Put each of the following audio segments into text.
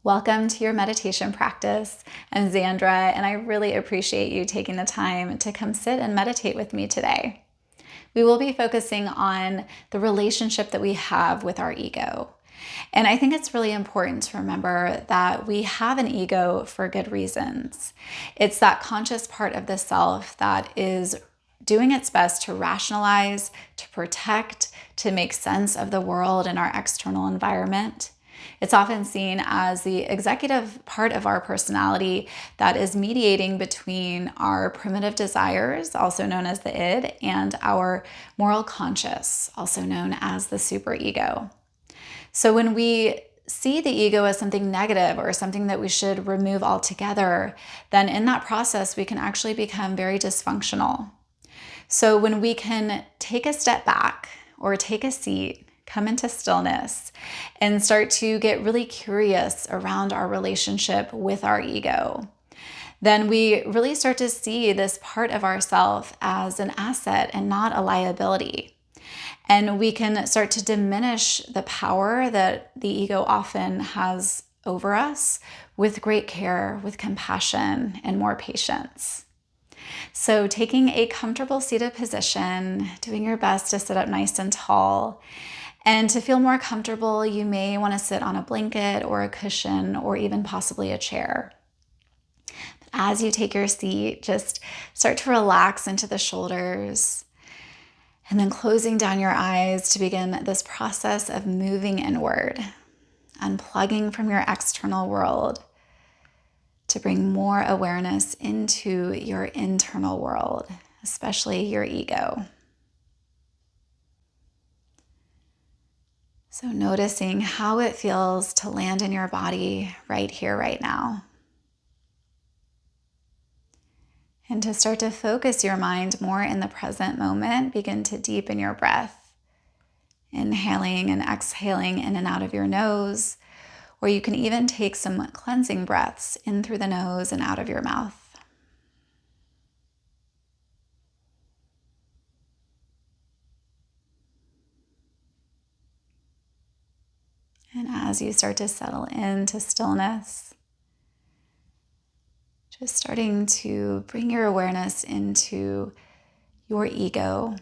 Welcome to your meditation practice. I'm Xandra, and I really appreciate you taking the time to come sit and meditate with me today. We will be focusing on the relationship that we have with our ego. And I think it's really important to remember that we have an ego for good reasons. It's that conscious part of the self that is doing its best to rationalize, to protect, to make sense of the world and our external environment. It's often seen as the executive part of our personality that is mediating between our primitive desires, also known as the id, and our moral conscious, also known as the superego. So when we see the ego as something negative or something that we should remove altogether, then in that process, we can actually become very dysfunctional. So when we can take a step back or take a seat, come into stillness, and start to get really curious around our relationship with our ego, then we really start to see this part of ourself as an asset and not a liability. And we can start to diminish the power that the ego often has over us with great care, with compassion, and more patience. So taking a comfortable seated position, doing your best to sit up nice and tall. And to feel more comfortable, you may want to sit on a blanket or a cushion or even possibly a chair. As you take your seat, just start to relax into the shoulders and then closing down your eyes to begin this process of moving inward, unplugging from your external world to bring more awareness into your internal world, especially your ego. So noticing how it feels to land in your body right here, right now. And to start to focus your mind more in the present moment, begin to deepen your breath, inhaling and exhaling in and out of your nose, or you can even take some cleansing breaths in through the nose and out of your mouth. And as you start to settle into stillness, just starting to bring your awareness into your ego,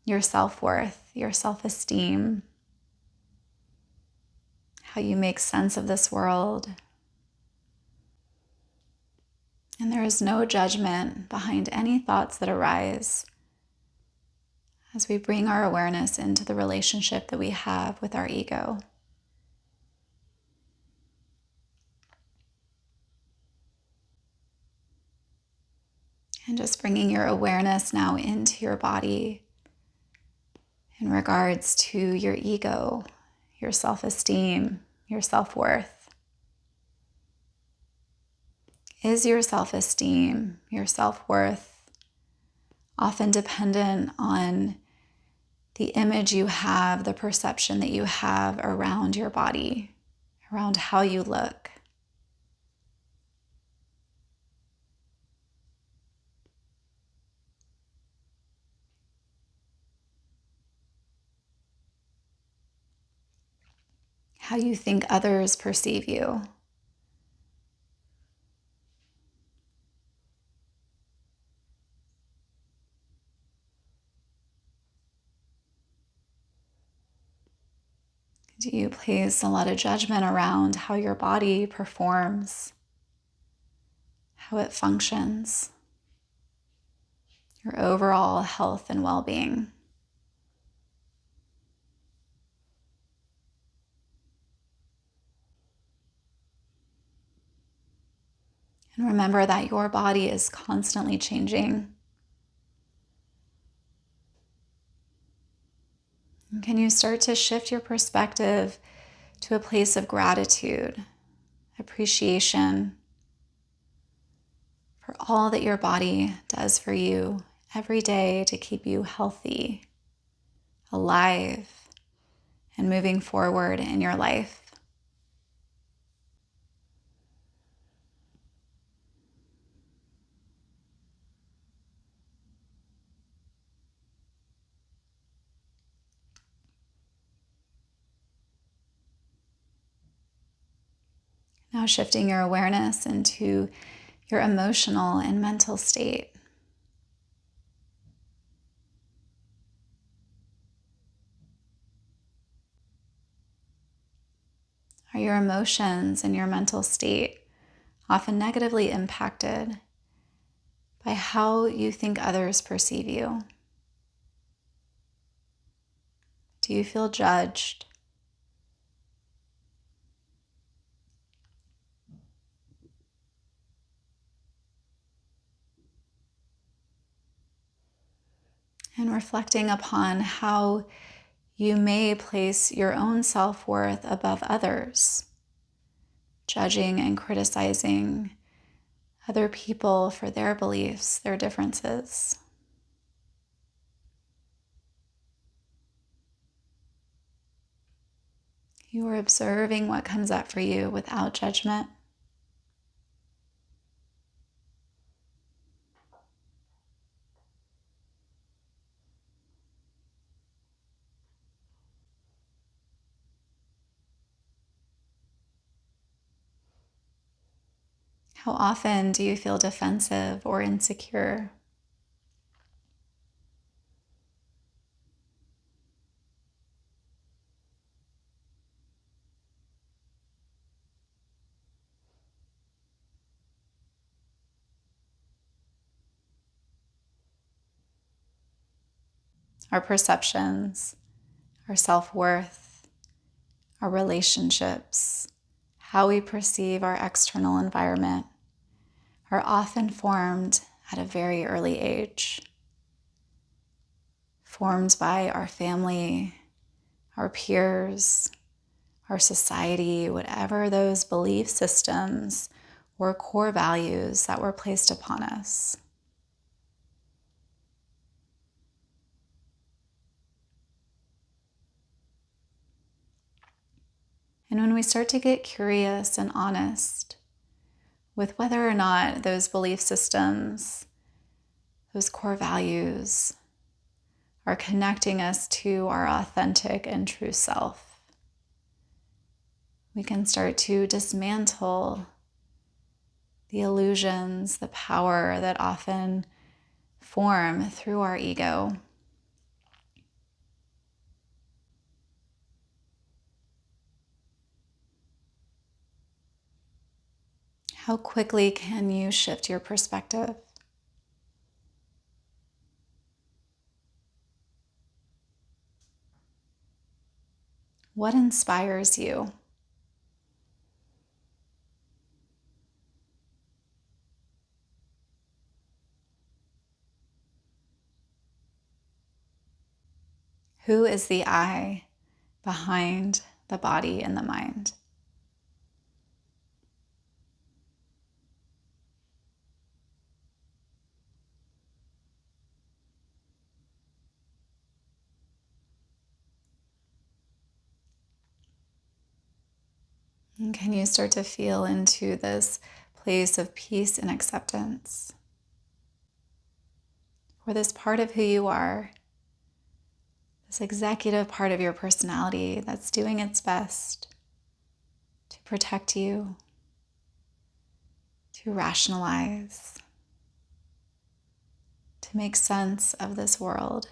your self-worth, your self-esteem, how you make sense of this world. And there is no judgment behind any thoughts that arise as we bring our awareness into the relationship that we have with our ego. And just bringing your awareness now into your body in regards to your ego, your self-esteem, your self-worth. Is your self-esteem, your self-worth often dependent on the image you have, the perception that you have around your body, around how you look? How you think others perceive you? Do you place a lot of judgment around how your body performs, how it functions, your overall health and well-being? And remember that your body is constantly changing. And can you start to shift your perspective to a place of gratitude, appreciation for all that your body does for you every day to keep you healthy, alive, and moving forward in your life? Now shifting your awareness into your emotional and mental state. Are your emotions and your mental state often negatively impacted by how you think others perceive you? Do you feel judged? And reflecting upon how you may place your own self-worth above others, judging and criticizing other people for their beliefs, their differences. You are observing what comes up for you without judgment. How often do you feel defensive or insecure? Our perceptions, our self-worth, our relationships, how we perceive our external environment are often formed at a very early age. Formed by our family, our peers, our society, whatever those belief systems or core values that were placed upon us. And when we start to get curious and honest with whether or not those belief systems, those core values, are connecting us to our authentic and true self, we can start to dismantle the illusions, the power that often form through our ego. How quickly can you shift your perspective? What inspires you? Who is the I behind the body and the mind? And can you start to feel into this place of peace and acceptance for this part of who you are, this executive part of your personality that's doing its best to protect you, to rationalize, to make sense of this world,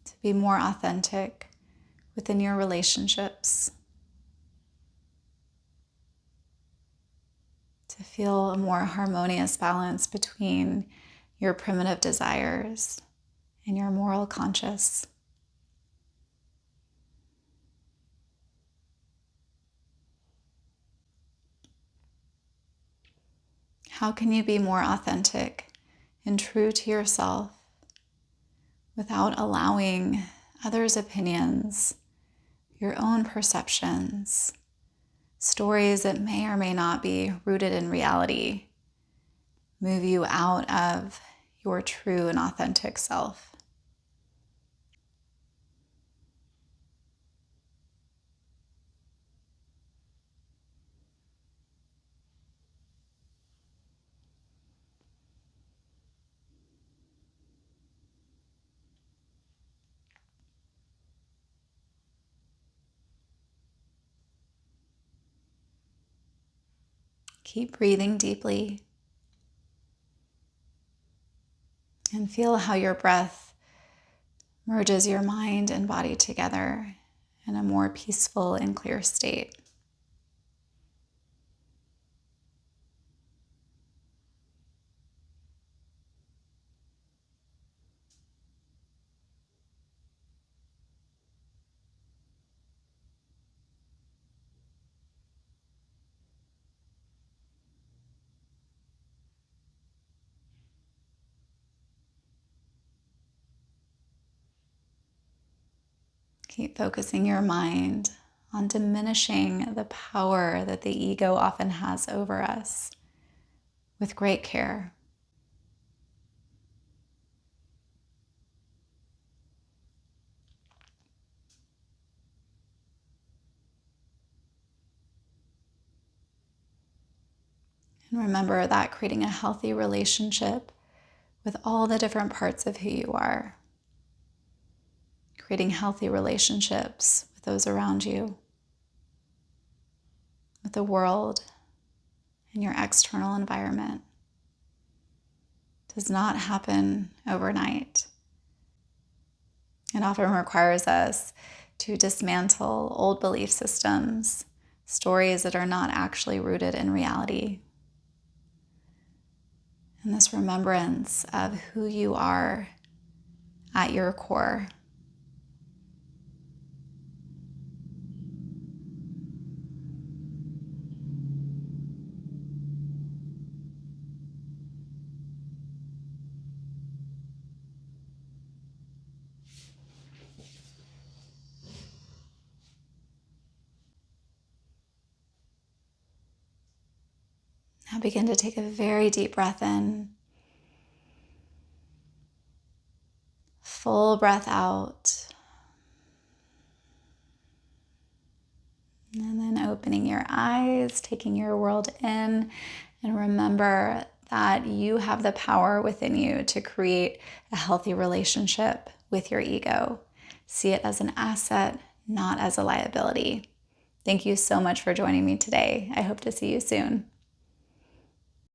to be more authentic within your relationships, to feel a more harmonious balance between your primitive desires and your moral conscious. How can you be more authentic and true to yourself without allowing others' opinions, your own perceptions, stories that may or may not be rooted in reality, move you out of your true and authentic self? Keep breathing deeply and feel how your breath merges your mind and body together in a more peaceful and clear state. Keep focusing your mind on diminishing the power that the ego often has over us with great care. And remember that creating a healthy relationship with all the different parts of who you are, creating healthy relationships with those around you, with the world, and your external environment, does not happen overnight. It often requires us to dismantle old belief systems, stories that are not actually rooted in reality. And this remembrance of who you are at your core. Now begin to take a very deep breath in. Full breath out. And then opening your eyes, taking your world in, and remember that you have the power within you to create a healthy relationship with your ego. See it as an asset, not as a liability. Thank you so much for joining me today. I hope to see you soon.